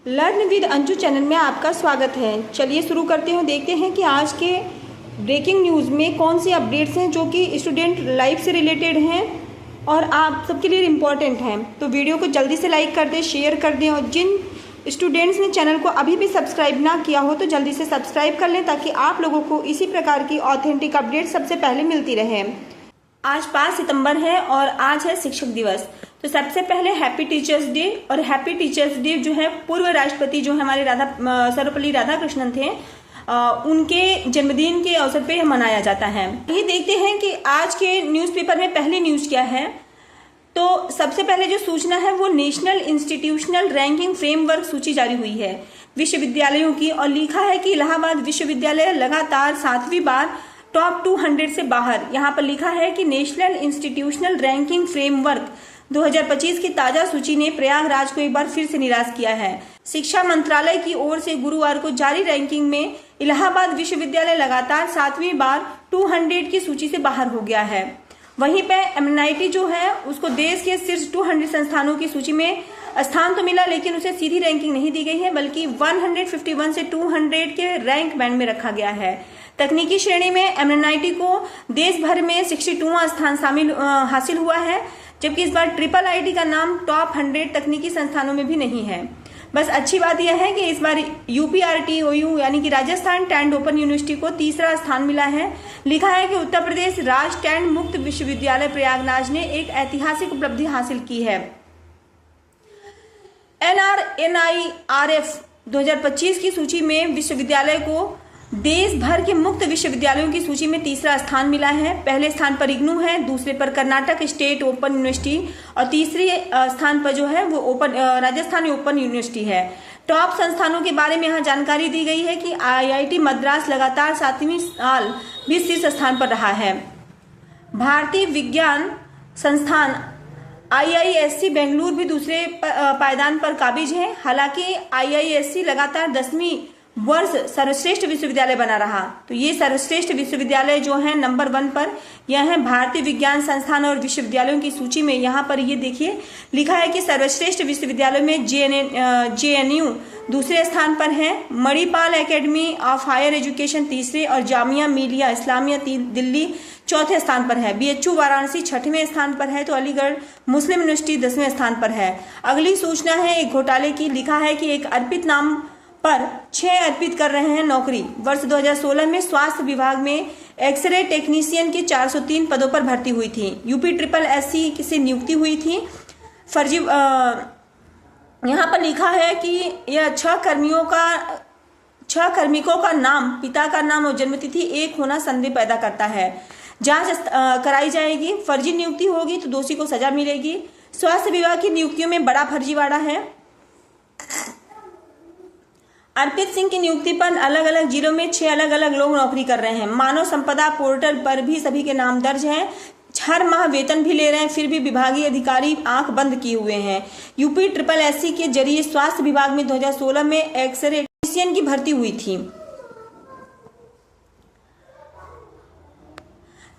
Learn with Anju channel में आपका स्वागत है। चलिए शुरू करते हैं। देखते हैं कि आज के ब्रेकिंग न्यूज़ में कौन सी अपडेट्स हैं जो कि स्टूडेंट लाइफ से रिलेटेड हैं और आप सबके लिए इम्पॉर्टेंट हैं। तो वीडियो को जल्दी से लाइक कर दें, शेयर कर दें, और जिन स्टूडेंट्स ने चैनल को अभी भी सब्सक्राइब ना किया हो तो जल्दी से सब्सक्राइब कर लें ताकि आप लोगों को इसी प्रकार की ऑथेंटिक अपडेट सबसे पहले मिलती रहे। आज 5 सितंबर है और आज है शिक्षक दिवस। तो सबसे पहले हैप्पी टीचर्स डे। और हैप्पी टीचर्स डे जो है पूर्व राष्ट्रपति जो हमारे सर्वपल्ली राधाकृष्णन थे, उनके जन्मदिन के अवसर पे मनाया जाता है। ये देखते हैं कि आज के न्यूज़पेपर में पहली न्यूज़ क्या है। तो सबसे पहले जो सूचना है वो नेशनल इंस्टीट्यूशनल रैंकिंग फ्रेमवर्क सूची जारी हुई है विश्वविद्यालयों की, और लिखा है कि इलाहाबाद विश्वविद्यालय लगातार 7वीं बार टॉप 200 से बाहर। यहाँ पर लिखा है कि नेशनल इंस्टीट्यूशनल रैंकिंग फ्रेमवर्क 2025 की ताजा सूची ने प्रयागराज को एक बार फिर से निराश किया है। शिक्षा मंत्रालय की ओर से गुरुवार को जारी रैंकिंग में इलाहाबाद विश्वविद्यालय लगातार 7वीं बार 200 की सूची से बाहर हो गया है। वहीं पे एमएनआईटी जो है उसको देश के शीर्ष 200 संस्थानों की सूची में स्थान तो मिला, लेकिन उसे सीधी रैंकिंग नहीं दी गई है, बल्कि 151 से 200 के रैंक बैंड में रखा गया है। तकनीकी श्रेणी में एमएनआईटी को देश भर में 62वां स्थान हासिल हुआ है, जबकि इस बार ट्रिपल आईटी का नाम टॉप 100 तकनीकी संस्थानों में भी नहीं है। बस अच्छी बात यह है कि इस बार यूपीआरटीओयू यानी कि राजस्थान टैंड ओपन यूनिवर्सिटी को तीसरा स्थान मिला है। लिखा है कि उत्तर प्रदेश राज्य टैंड मुक्त विश्वविद्यालय प्रयागराज ने एक ऐतिहासिक उपलब्धि हासिल की है। एनआरएनआईआरएफ 2025 की सूची में विश्वविद्यालय को देश भर के मुक्त विश्वविद्यालयों की सूची में तीसरा स्थान मिला है। पहले स्थान पर इग्नू है, दूसरे पर कर्नाटक स्टेट ओपन यूनिवर्सिटी और तीसरे स्थान पर जो है वो राजस्थान ओपन यूनिवर्सिटी है। टॉप संस्थानों के बारे में यहाँ जानकारी दी गई है कि आईआईटी मद्रास लगातार 7वीं साल भी शीर्ष स्थान पर रहा है। भारतीय विज्ञान संस्थान आईआईएससी बेंगलुरु भी दूसरे पायदान पर काबिज है। हालांकि आईआईएससी लगातार 10वीं वर्ष सर्वश्रेष्ठ विश्वविद्यालय बना रहा। तो ये सर्वश्रेष्ठ विश्वविद्यालय जो है नंबर 1 पर यह है भारतीय विज्ञान संस्थान और विश्वविद्यालयों की सूची में। यहाँ पर ये देखिए लिखा है कि सर्वश्रेष्ठ विश्वविद्यालयों में जेएनयू दूसरे स्थान पर है, Manipal academy of higher education तीसरे और जामिया मिलिया इस्लामिया दिल्ली चौथे स्थान पर है। बीएचयू वाराणसी 6वें स्थान पर है, तो अलीगढ़ मुस्लिम यूनिवर्सिटी 10वें स्थान पर है। अगली सूचना है एक घोटाले की। लिखा है कि एक अर्पित नाम पर 6 अर्पित कर रहे हैं नौकरी। वर्ष 2016 में स्वास्थ्य विभाग में एक्सरे टेक्नीशियन के 403 पदों पर भर्ती हुई थी। यूपी ट्रिपल एससी से नियुक्ति हुई थी। फर्जी यहाँ पर लिखा है कि यह 6 कार्मिकों का नाम, पिता का नाम और जन्मतिथि एक होना संदेह पैदा करता है। जांच कराई जाएगी। फर्जी नियुक्ति होगी तो दोषी को सजा मिलेगी। स्वास्थ्य विभाग की नियुक्तियों में बड़ा फर्जीवाड़ा है। अर्पित सिंह की नियुक्ति पर अलग अलग जिलों में 6 अलग अलग लोग नौकरी कर रहे हैं। मानव संपदा पोर्टल पर भी सभी के नाम दर्ज हैं। हर माह वेतन भी ले रहे हैं, फिर भी विभागीय अधिकारी आंख बंद किए हुए हैं। यूपी ट्रिपल एससी के जरिए स्वास्थ्य विभाग में 2016 में एक्सरे टेक्नीशियन की भर्ती हुई थी।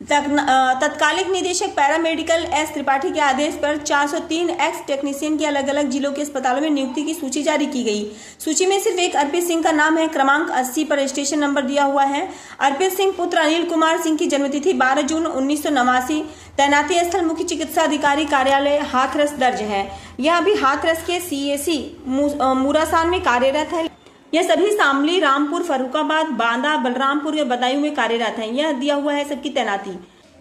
तत्कालिक निदेशक पैरामेडिकल एस त्रिपाठी के आदेश पर 403 एक्स टेक्नीशियन की अलग अलग जिलों के अस्पतालों में नियुक्ति की सूची जारी की गई। सूची में सिर्फ एक अर्पित सिंह का नाम है। क्रमांक 80 पर रजिस्ट्रेशन नंबर दिया हुआ है। अर्पित सिंह पुत्र अनिल कुमार सिंह की जन्मतिथि 12 जून 1989। तैनाती स्थल मुख्य चिकित्सा अधिकारी कार्यालय हाथरस दर्ज है। यह अभी हाथरस के सीएसी मूरासान में कार्यरत है। यह सभी शामली, रामपुर, फर्रुखाबाद, बांदा, बलरामपुर या बदायूं में कार्यरत हैं। यह दिया हुआ है सबकी तैनाती।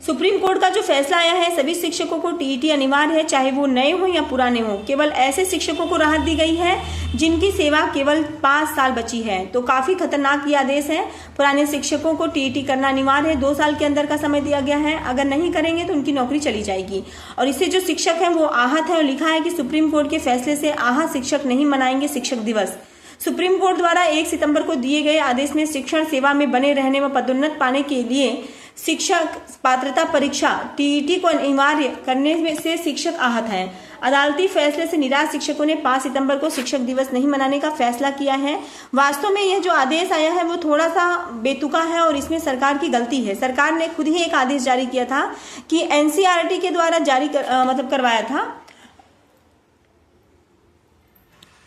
सुप्रीम कोर्ट का जो फैसला आया है, सभी शिक्षकों को टीईटी अनिवार्य है, चाहे वो नए हो या पुराने हो। केवल ऐसे शिक्षकों को राहत दी गई है जिनकी सेवा केवल 5 साल बची है। तो काफी खतरनाक ये आदेश है। पुराने शिक्षकों को टीईटी करना अनिवार्य है। 2 साल के अंदर का समय दिया गया है। अगर नहीं करेंगे तो उनकी नौकरी चली जाएगी। और इससे जो शिक्षक है वो आहत है। और लिखा है कि सुप्रीम कोर्ट के फैसले से आहत शिक्षक नहीं मनाएंगे शिक्षक दिवस। सुप्रीम कोर्ट द्वारा 1 सितंबर को दिए गए आदेश में शिक्षण सेवा में बने रहने व पदोन्नत पाने के लिए शिक्षक पात्रता परीक्षा टीईटी को अनिवार्य करने से शिक्षक आहत हैं। अदालती फैसले से निराश शिक्षकों ने 5 सितंबर को शिक्षक दिवस नहीं मनाने का फैसला किया है। वास्तव में यह जो आदेश आया है वो थोड़ा सा बेतुका है और इसमें सरकार की गलती है। सरकार ने खुद ही एक आदेश जारी किया था कि एनसीईआरटी के द्वारा जारी करवाया था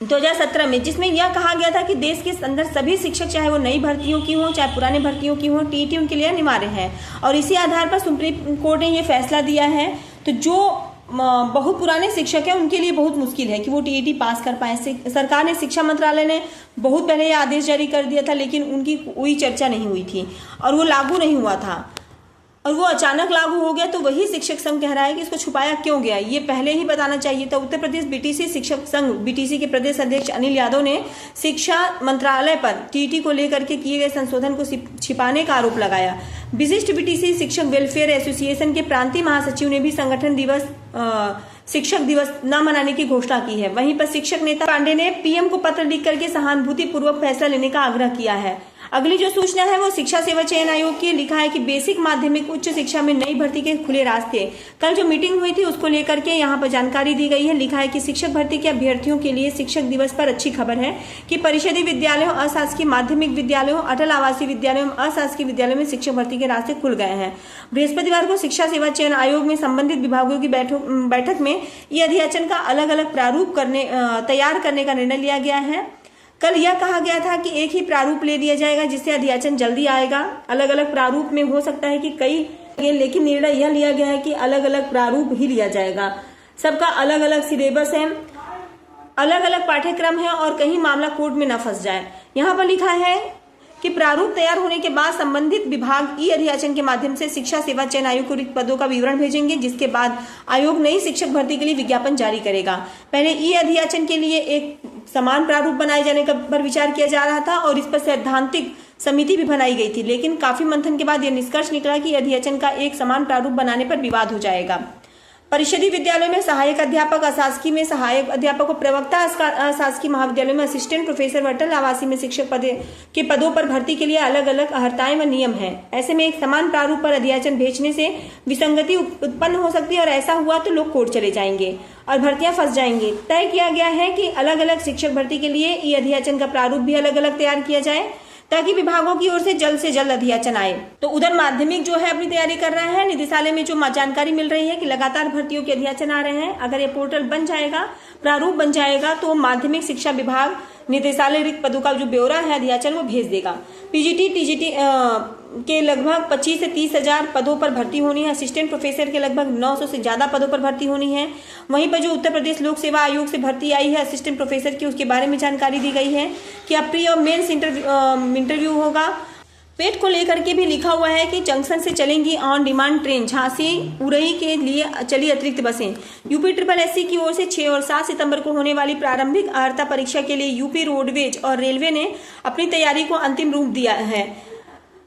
2017 में, जिसमें यह कहा गया था कि देश के अंदर सभी शिक्षक, चाहे वो नई भर्तियों की हों चाहे पुराने भर्तियों की हों, टीईटी उनके लिए अनिवार्य है। और इसी आधार पर सुप्रीम कोर्ट ने ये फैसला दिया है। तो जो बहुत पुराने शिक्षक हैं उनके लिए बहुत मुश्किल है कि वो टीईटी पास कर पाए। सरकार ने, शिक्षा मंत्रालय ने बहुत पहले ये आदेश जारी कर दिया था, लेकिन उनकी कोई चर्चा नहीं हुई थी और वो लागू नहीं हुआ था, और वो अचानक लागू हो गया। तो वही शिक्षक संघ कह रहा है कि इसको छुपाया क्यों गया, ये पहले ही बताना चाहिए था। उत्तर प्रदेश बीटीसी शिक्षक संघ, बीटीसी के प्रदेश अध्यक्ष अनिल यादव ने शिक्षा मंत्रालय पर टीईटी को लेकर के किए गए संशोधन को छिपाने का आरोप लगाया। विशिष्ट बीटीसी शिक्षक वेलफेयर एसोसिएशन के प्रांतीय महासचिव ने भी संगठन दिवस शिक्षक दिवस न मनाने की घोषणा की है। वहीं पर शिक्षक नेता पांडे ने पीएम को पत्र लिख करके सहानुभूति पूर्वक फैसला लेने का आग्रह किया है। अगली जो सूचना है वो शिक्षा सेवा चयन आयोग की। लिखा है कि बेसिक, माध्यमिक, उच्च शिक्षा में नई भर्ती के खुले रास्ते। कल जो मीटिंग हुई थी उसको लेकर के यहाँ पर जानकारी दी गई है। लिखा है कि शिक्षक भर्ती के अभ्यर्थियों के लिए शिक्षक दिवस पर अच्छी खबर है कि परिषदीय विद्यालयों, अशासकीय माध्यमिक विद्यालयों, अटल आवासीय विद्यालयों, अशासकीय विद्यालयों में शिक्षक भर्ती के रास्ते खुल गए हैं। बृहस्पतिवार को शिक्षा सेवा चयन आयोग में संबंधित विभागों की बैठक में ये अधियाचन का अलग अलग प्रारूप तैयार करने का निर्णय लिया गया है। कल यह कहा गया था कि एक ही प्रारूप ले लिया जाएगा जिससे अधियाचन जल्दी आएगा। अलग अलग प्रारूप में हो सकता है कि कई, लेकिन निर्णय यह लिया गया है कि अलग अलग प्रारूप ही लिया जाएगा। सबका अलग अलग सिलेबस है, अलग अलग पाठ्यक्रम है और कहीं मामला कोर्ट में न फंस जाए। यहाँ पर लिखा है कि प्रारूप तैयार होने के बाद संबंधित विभाग ई अधियाचन के माध्यम से शिक्षा सेवा चयन आयोग को रिक्त पदों का विवरण भेजेंगे, जिसके बाद आयोग नई शिक्षक भर्ती के लिए विज्ञापन जारी करेगा। पहले ई अधियाचन के लिए एक समान प्रारूप बनाए जाने पर विचार किया जा रहा था और इस पर सैद्धांतिक समिति भी बनाई गई थी, लेकिन काफी मंथन के बाद यह निष्कर्ष निकला कि अधियाचन का एक समान प्रारूप बनाने पर विवाद हो जाएगा। परिषदीय विद्यालयों में सहायक अध्यापक, अशासकीय में सहायक अध्यापक, प्रवक्ता, अशासकीय महाविद्यालयों में असिस्टेंट प्रोफेसर, अटल आवासीय में शिक्षक के पदों पर भर्ती के लिए अलग अलग अर्हताएं व नियम हैं। ऐसे में एक समान प्रारूप पर अधियाचन भेजने से विसंगति उत्पन्न हो सकती है और ऐसा हुआ तो लोग कोर्ट चले जाएंगे और भर्तियां फंस जाएंगी। तय किया गया है कि अलग अलग शिक्षक भर्ती के लिए ई अधियाचन का प्रारूप भी अलग अलग तैयार किया जाए ताकि विभागों की ओर से जल्द अधियाचन आए। तो उधर माध्यमिक जो है अपनी तैयारी कर रहा है। निदेशालय में जो जानकारी मिल रही है कि लगातार भर्तियों के अधियाचन आ रहे हैं। अगर ये पोर्टल बन जाएगा, प्रारूप बन जाएगा, तो माध्यमिक शिक्षा विभाग निदेशालय रिक्त पदों का जो ब्यौरा है अधियाचन वो भेज देगा। पीजीटी, टीजीटी के लगभग 25 से 30 हजार पदों पर भर्ती होनी है। असिस्टेंट प्रोफेसर के लगभग 900 से ज्यादा पदों पर भर्ती होनी है। वहीं पर जो उत्तर प्रदेश लोक सेवा आयोग से भर्ती आई है असिस्टेंट प्रोफेसर की, उसके बारे में जानकारी दी गई है कि अब प्री और मेंस इंटरव्यू होगा। पेट को लेकर के भी लिखा हुआ है कि जंक्शन से चलेंगी on demand train. Jhansi Orai के लिए चली अतिरिक्त बसें। यूपी SSSC की ओर से 6 और 7 सितंबर को होने वाली प्रारंभिक अर्हता परीक्षा के लिए यूपी रोडवेज और रेलवे ने अपनी तैयारी को अंतिम रूप दिया है।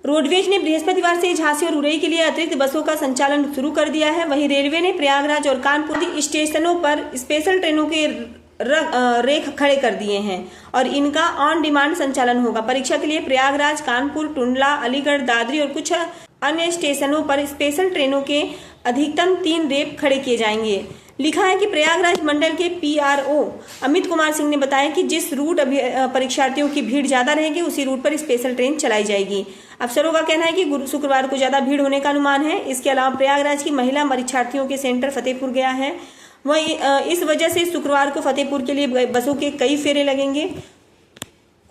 रोडवेज ने बृहस्पतिवार से झांसी और उरई के लिए अतिरिक्त बसों का संचालन शुरू कर दिया है। वहीं रेलवे ने प्रयागराज और कानपुर स्टेशनों पर स्पेशल ट्रेनों के रेख खड़े कर दिए हैं और इनका ऑन डिमांड संचालन होगा। परीक्षा के लिए प्रयागराज, कानपुर, टुंडला, अलीगढ़, दादरी और कुछ अन्य स्टेशनों पर स्पेशल ट्रेनों के अधिकतम 3 रेक खड़े किए जाएंगे। लिखा है कि प्रयागराज मंडल के PRO अमित कुमार सिंह ने बताया कि जिस रूट परीक्षार्थियों की भीड़ ज्यादा रहेगी उसी रूट पर स्पेशल ट्रेन चलाई जाएगी। अफसरों का कहना है कि शुक्रवार को ज्यादा भीड़ होने का अनुमान है। इसके अलावा प्रयागराज की महिला परीक्षार्थियों के सेंटर फतेहपुर गया है। वह इस वजह से शुक्रवार को फतेहपुर के लिए बसों के कई फेरे लगेंगे।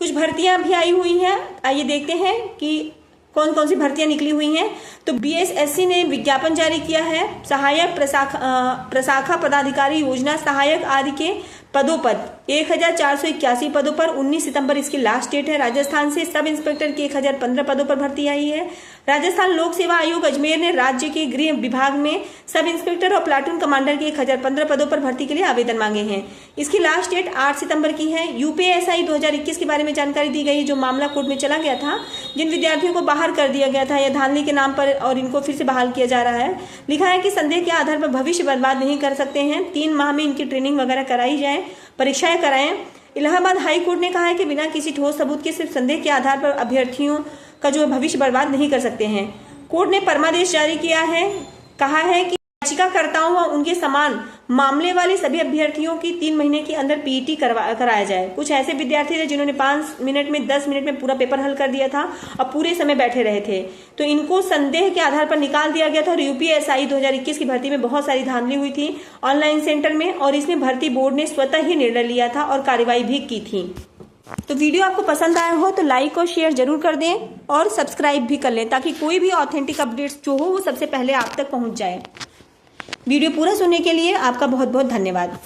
कुछ भर्तियां भी आई हुई हैं, आइए देखते हैं कि कौन कौन सी भर्तियां निकली हुई हैं। तो BSSC ने विज्ञापन जारी किया है। सहायक प्रशाखा पदाधिकारी योजना सहायक आदि के पदों पर 1481 पदों पर 19 सितंबर इसकी लास्ट डेट है। राजस्थान से सब इंस्पेक्टर के 1015 पदों पर भर्ती आई है। राजस्थान लोक सेवा आयोग अजमेर ने राज्य के गृह विभाग में सब इंस्पेक्टर और प्लाटून कमांडर के 1015 पदों पर भर्ती के लिए आवेदन मांगे हैं। इसकी लास्ट डेट 8 सितंबर की है। UPSI 2021 के बारे में जानकारी दी गई, जो मामला कोर्ट में चला गया था, जिन विद्यार्थियों को बाहर कर दिया गया था या धांधली के नाम पर और इनको फिर से बहाल किया जा रहा है। लिखा है कि संदेह के आधार पर भविष्य बर्बाद नहीं कर सकते हैं। 3 माह में इनकी ट्रेनिंग वगैरह कराई जाए, परीक्षाएं कराएं। इलाहाबाद हाई कोर्ट ने कहा है कि बिना किसी ठोस सबूत के सिर्फ संदेह के आधार पर अभ्यर्थियों का जो भविष्य बर्बाद नहीं कर सकते हैं। कोर्ट ने परमादेश जारी किया है, कहा है कि याचिकाकर्ताओं व उनके समान मामले वाले सभी अभ्यर्थियों की 3 महीने के अंदर पीईटी कराया जाए। कुछ ऐसे विद्यार्थी थे जिन्होंने 5 मिनट में 10 मिनट में पूरा पेपर हल कर दिया था और पूरे समय बैठे रहे थे, तो इनको संदेह के आधार पर निकाल दिया गया था। और यूपीएसआई 2021 की भर्ती में बहुत सारी धांधली हुई थी ऑनलाइन सेंटर में, और इसमें भर्ती बोर्ड ने स्वतः ही निर्णय लिया था और कार्रवाई भी की थी। तो वीडियो आपको पसंद आया हो तो लाइक और शेयर जरूर कर दें और सब्सक्राइब भी कर लें, ताकि कोई भी ऑथेंटिक अपडेट्स जो हो वो सबसे पहले आप तक पहुंच जाए। वीडियो पूरा सुनने के लिए आपका बहुत बहुत धन्यवाद।